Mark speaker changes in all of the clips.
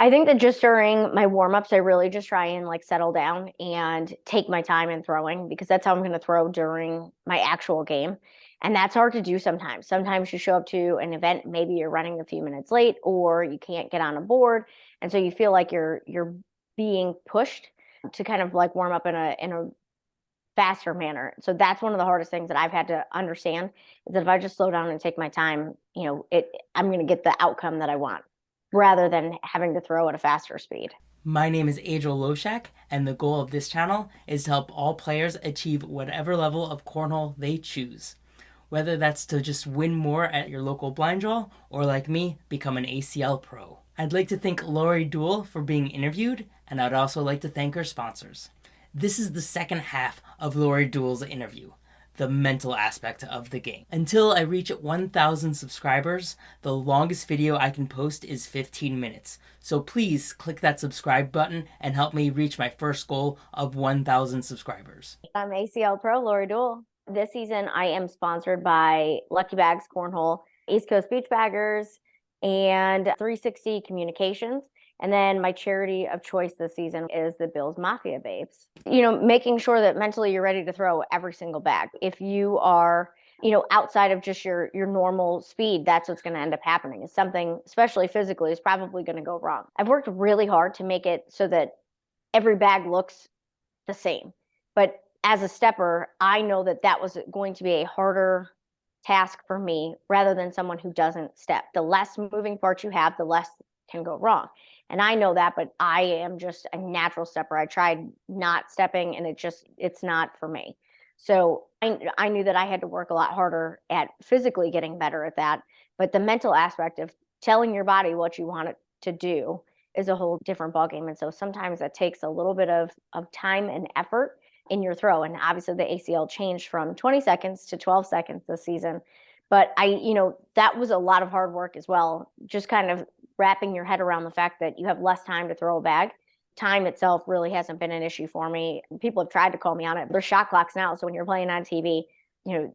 Speaker 1: I think that just during my warm-ups, I really just try and like settle down and take my time in throwing because that's how I'm going to throw during my actual game. And that's hard to do sometimes. Sometimes you show up to an event, maybe you're running a few minutes late or you can't get on a board. And so you feel like you're being pushed to kind of like warm up in a faster manner. So that's one of the hardest things that I've had to understand is that if I just slow down and take my time, I'm going to get the outcome that I want rather than having to throw at a faster speed.
Speaker 2: My name is Adriel Loshak, and the goal of this channel is to help all players achieve whatever level of cornhole they choose. Whether that's to just win more at your local blind draw, or like me, become an ACL pro. I'd like to thank Lori Dool for being interviewed, and I'd also like to thank her sponsors. This is the second half of Lori Dool's interview, the mental aspect of the game. Until I reach 1,000 subscribers, the longest video I can post is 15 minutes. So please click that subscribe button and help me reach my first goal of 1,000 subscribers.
Speaker 1: I'm ACL Pro Lori Dool. This season, I am sponsored by Lucky Bags Cornhole, East Coast Beach Baggers, and 360 Communications. And then my charity of choice this season is the Bills Mafia Babes. Making sure that mentally you're ready to throw every single bag. If you are, outside of just your normal speed, that's what's going to end up happening. Is something, especially physically, is probably going to go wrong. I've worked really hard to make it so that every bag looks the same. But as a stepper, I know that that was going to be a harder task for me rather than someone who doesn't step. The less moving parts you have, the less can go wrong. And I know that, but I am just a natural stepper. I tried not stepping and it's not for me. So I knew that I had to work a lot harder at physically getting better at that. But the mental aspect of telling your body what you want it to do is a whole different ballgame. And so sometimes that takes a little bit of time and effort in your throw. And obviously the ACL changed from 20 seconds to 12 seconds this season. But that was a lot of hard work as well. Just kind of wrapping your head around the fact that you have less time to throw a bag. Time itself really hasn't been an issue for me. People have tried to call me on it. There's shot clocks now. So when you're playing on TV,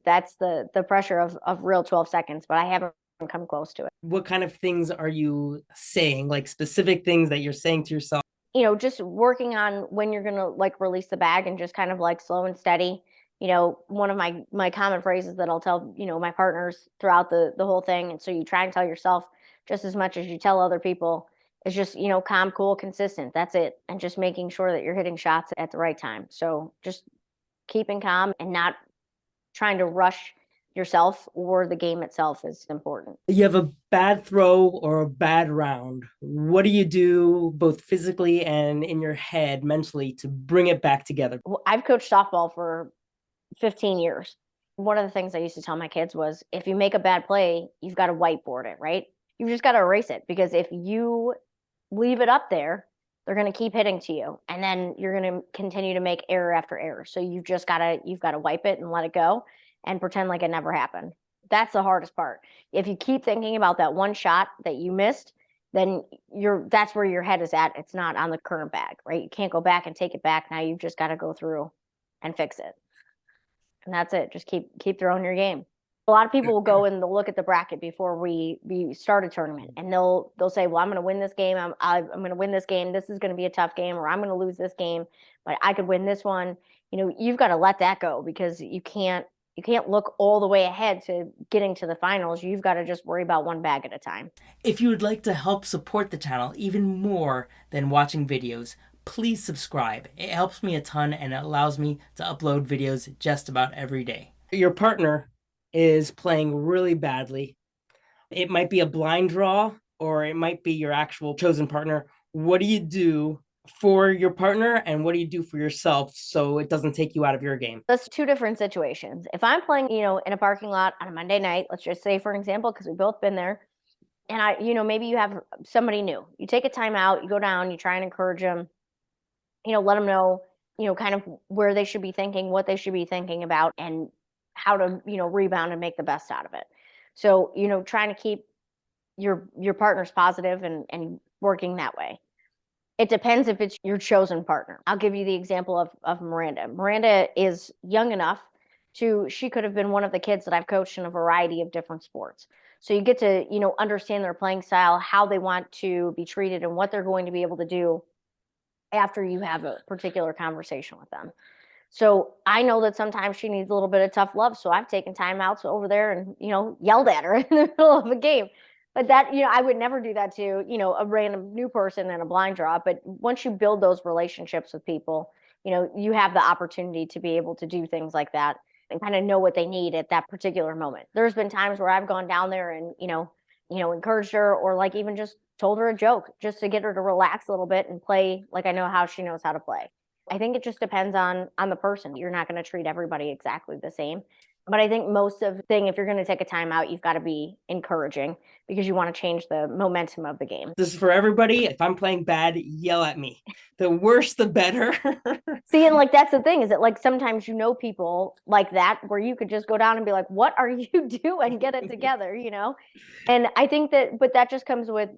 Speaker 1: that's the pressure of real 12 seconds, but I haven't come close to it.
Speaker 2: What kind of things are you saying? Like specific things that you're saying to yourself?
Speaker 1: Just working on when you're gonna like release the bag and just kind of like slow and steady. One of my common phrases that I'll tell, my partners throughout the whole thing. And so you try and tell yourself just as much as you tell other people is just, calm, cool, consistent. That's it. And just making sure that you're hitting shots at the right time. So just keeping calm and not trying to rush yourself or the game itself is important.
Speaker 2: You have a bad throw or a bad round. What do you do both physically and in your head mentally to bring it back together?
Speaker 1: I've coached softball for 15 years. One of the things I used to tell my kids was if you make a bad play, you've got to whiteboard it, right? You've just got to erase it because if you leave it up there, they're going to keep hitting to you and then you're going to continue to make error after error. So you've got to wipe it and let it go and pretend like it never happened. That's the hardest part. If you keep thinking about that one shot that you missed, then that's where your head is at. It's not on the current bag, right? You can't go back and take it back. Now you've just got to go through and fix it. And that's it. Just keep throwing your game. A lot of people will go and they'll look at the bracket before we start a tournament, and they'll say, "Well, I'm going to win this game. I'm going to win this game. This is going to be a tough game, or I'm going to lose this game, but I could win this one." You've got to let that go because you can't look all the way ahead to getting to the finals. You've got to just worry about one bag at a time.
Speaker 2: If you would like to help support the channel even more than watching videos, please subscribe. It helps me a ton and it allows me to upload videos just about every day. Your partner is playing really badly. It might be a blind draw or it might be your actual chosen partner. What do you do for your partner and what do you do for yourself so it doesn't take you out of your game?
Speaker 1: That's two different situations. If I'm playing, in a parking lot on a Monday night, let's just say for an example, because we've both been there, and maybe you have somebody new. You take a time out, you go down, you try and encourage them, let them know, kind of where they should be thinking, what they should be thinking about, and how to, rebound and make the best out of it. So, trying to keep your partners positive and working that way. It depends if it's your chosen partner. I'll give you the example of Miranda. Miranda is young enough she could have been one of the kids that I've coached in a variety of different sports. So you get to, understand their playing style, how they want to be treated, and what they're going to be able to do after you have a particular conversation with them. So I know that sometimes she needs a little bit of tough love. So I've taken timeouts over there and, yelled at her in the middle of a game. But that, I would never do that to, a random new person in a blind draw. But once you build those relationships with people, you have the opportunity to be able to do things like that and kind of know what they need at that particular moment. There's been times where I've gone down there and, encouraged her, or like even just told her a joke just to get her to relax a little bit and play like I know how she knows how to play. I think it just depends on the person. You're not going to treat everybody exactly the same. But I think most of the thing, if you're going to take a timeout, you've got to be encouraging because you want to change the momentum of the game.
Speaker 2: This is for everybody. If I'm playing bad, yell at me. The worse, the better.
Speaker 1: See, and like that's the thing, is that like sometimes people like that where you could just go down and be like, what are you doing? Get it together, And I think but that just comes with,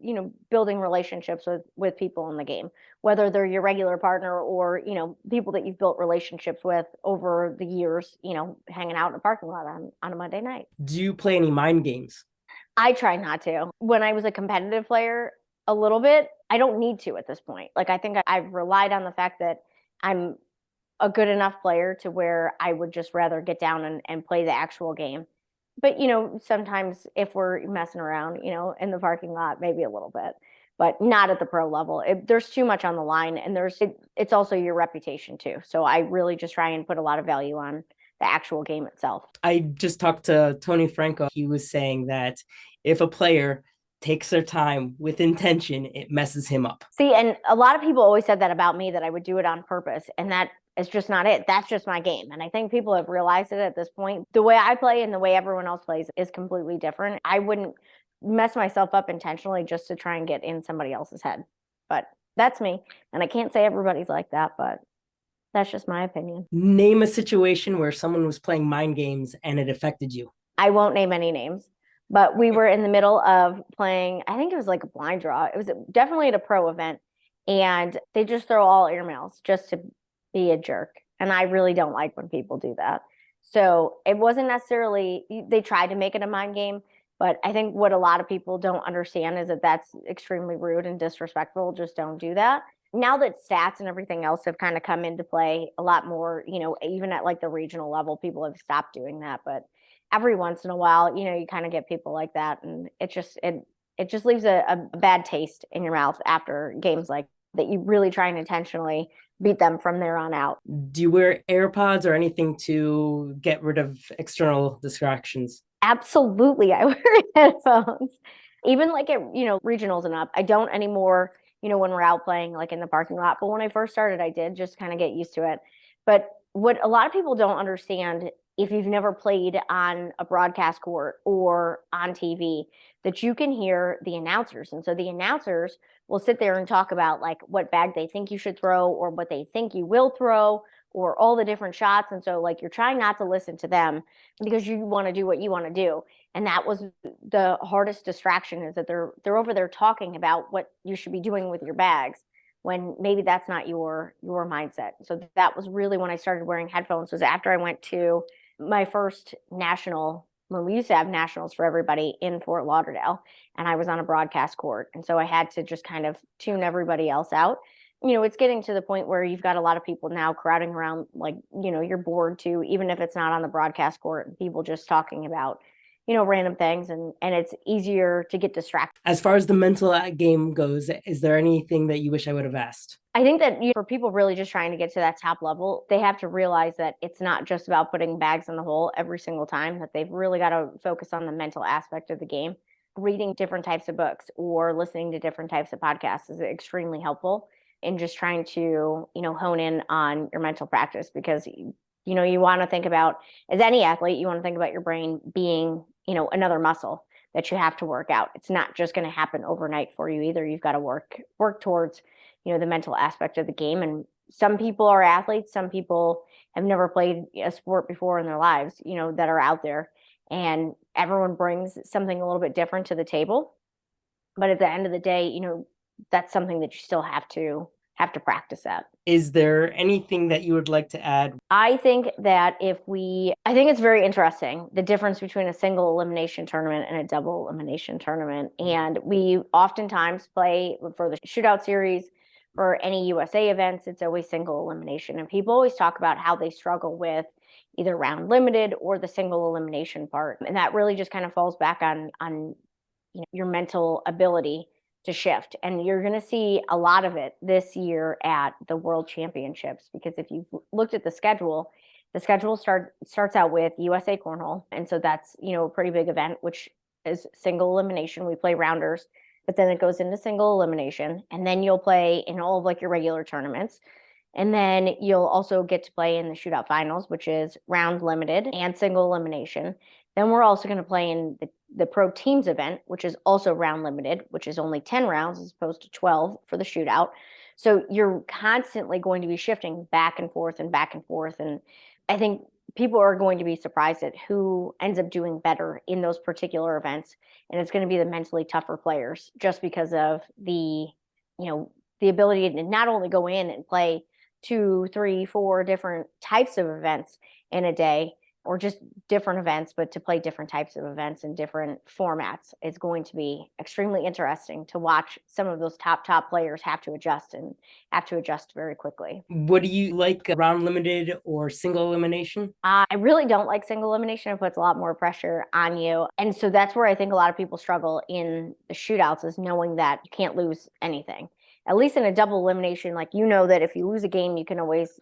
Speaker 1: building relationships with people in the game, whether they're your regular partner or, people that you've built relationships with over the years, hanging out in a parking lot on a Monday night.
Speaker 2: Do you play any mind games?
Speaker 1: I try not to. When I was a competitive player, a little bit, I don't need to at this point. Like, I think I've relied on the fact that I'm a good enough player to where I would just rather get down and play the actual game. But, sometimes if we're messing around, in the parking lot, maybe a little bit, but not at the pro level. There's too much on the line, and it's also your reputation too. So I really just try and put a lot of value on the actual game itself.
Speaker 2: I just talked to Tony Franco. He was saying that if a player takes their time with intention, it messes him up.
Speaker 1: See, and a lot of people always said that about me, that I would do it on purpose. And that is just not it. That's just my game. And I think people have realized it at this point. The way I play and the way everyone else plays is completely different. I wouldn't mess myself up intentionally just to try and get in somebody else's head. But that's me. And I can't say everybody's like that, but that's just my opinion.
Speaker 2: Name a situation where someone was playing mind games and it affected you.
Speaker 1: I won't name any names, but we were in the middle of playing, I think it was like a blind draw. It was definitely at a pro event, and they just throw all airmails just to be a jerk. And I really don't like when people do that. So it wasn't necessarily, they tried to make it a mind game, but I think what a lot of people don't understand is that that's extremely rude and disrespectful. Just don't do that. Now that stats and everything else have kind of come into play a lot more, even at like the regional level, people have stopped doing that. But every once in a while, you kind of get people like that, and it just leaves a bad taste in your mouth after games like that. You really try and intentionally beat them from there on out.
Speaker 2: Do you wear AirPods or anything to get rid of external distractions?
Speaker 1: Absolutely, I wear headphones, even like at regionals and up. I don't anymore. When we're out playing like in the parking lot. But when I first started, I did just kind of get used to it. But what a lot of people don't understand, if you've never played on a broadcast court or on TV, that you can hear the announcers. And so the announcers will sit there and talk about like what bag they think you should throw, or what they think you will throw, or all the different shots. And so like you're trying not to listen to them because you want to do what you want to do. And that was the hardest distraction, is that they're over there talking about what you should be doing with your bags, when maybe that's not your mindset. So that was really when I started wearing headphones, was after I went to my first national, when we used to have nationals for everybody in Fort Lauderdale, and I was on a broadcast court. And so I had to just kind of tune everybody else out. It's getting to the point where you've got a lot of people now crowding around, like, you're bored too, even if it's not on the broadcast court, and people just talking about, random things, and it's easier to get distracted.
Speaker 2: As far as the mental game goes, is there anything that you wish I would have asked?
Speaker 1: I think that for people really just trying to get to that top level, they have to realize that it's not just about putting bags in the hole every single time, that they've really got to focus on the mental aspect of the game. Reading different types of books or listening to different types of podcasts is extremely helpful in just trying to, hone in on your mental practice, because you want to think about, as any athlete, you want to think about your brain being, another muscle that you have to work out. It's not just going to happen overnight for you either. You've got to work towards, the mental aspect of the game. And some people are athletes, some people have never played a sport before in their lives, that are out there, and everyone brings something a little bit different to the table. But at the end of the day, that's something that you still have to have to practice that.
Speaker 2: Is there anything that you would like to add?
Speaker 1: I think that I think it's very interesting, the difference between a single elimination tournament and a double elimination tournament. And we oftentimes play for the shootout series, for any USA events, it's always single elimination. And people always talk about how they struggle with either round limited or the single elimination part. And that really just kind of falls back on your mental ability to shift. And you're going to see a lot of it this year at the World Championships, because if you've looked at the schedule starts out with USA Cornhole. And so that's, a pretty big event, which is single elimination. We play rounders, but then it goes into single elimination. And then you'll play in all of like your regular tournaments. And then you'll also get to play in the shootout finals, which is round limited and single elimination. Then we're also going to play in the pro teams event, which is also round limited, which is only 10 rounds as opposed to 12 for the shootout. So you're constantly going to be shifting back and forth and back and forth. And I think people are going to be surprised at who ends up doing better in those particular events. And it's going to be the mentally tougher players, just because of the ability to not only go in and play 2, 3, 4 different types of events in a day, or just different events, but to play different types of events in different formats. It's going to be extremely interesting to watch some of those top players have to adjust very quickly.
Speaker 2: What do you like, round limited or single elimination?
Speaker 1: I really don't like single elimination. It puts a lot more pressure on you. And so that's where I think a lot of people struggle in the shootouts, is knowing that you can't lose anything. At least in a double elimination, like, that if you lose a game, you can always,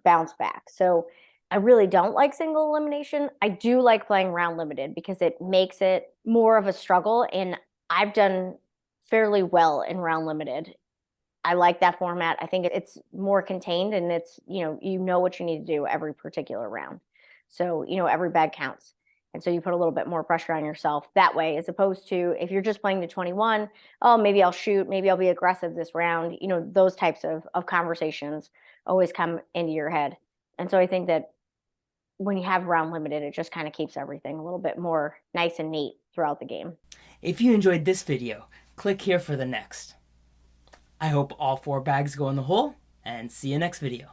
Speaker 1: bounce back. So I really don't like single elimination. I do like playing round limited because it makes it more of a struggle. And I've done fairly well in round limited. I like that format. I think it's more contained, and it's, what you need to do every particular round. So, every bag counts. And so you put a little bit more pressure on yourself that way, as opposed to if you're just playing to 21, oh, maybe I'll shoot, maybe I'll be aggressive this round. Those types of conversations always come into your head. And so I think that when you have round limited, it just kind of keeps everything a little bit more nice and neat throughout the game.
Speaker 2: If you enjoyed this video, click here for the next. I hope all 4 bags go in the hole, and see you next video.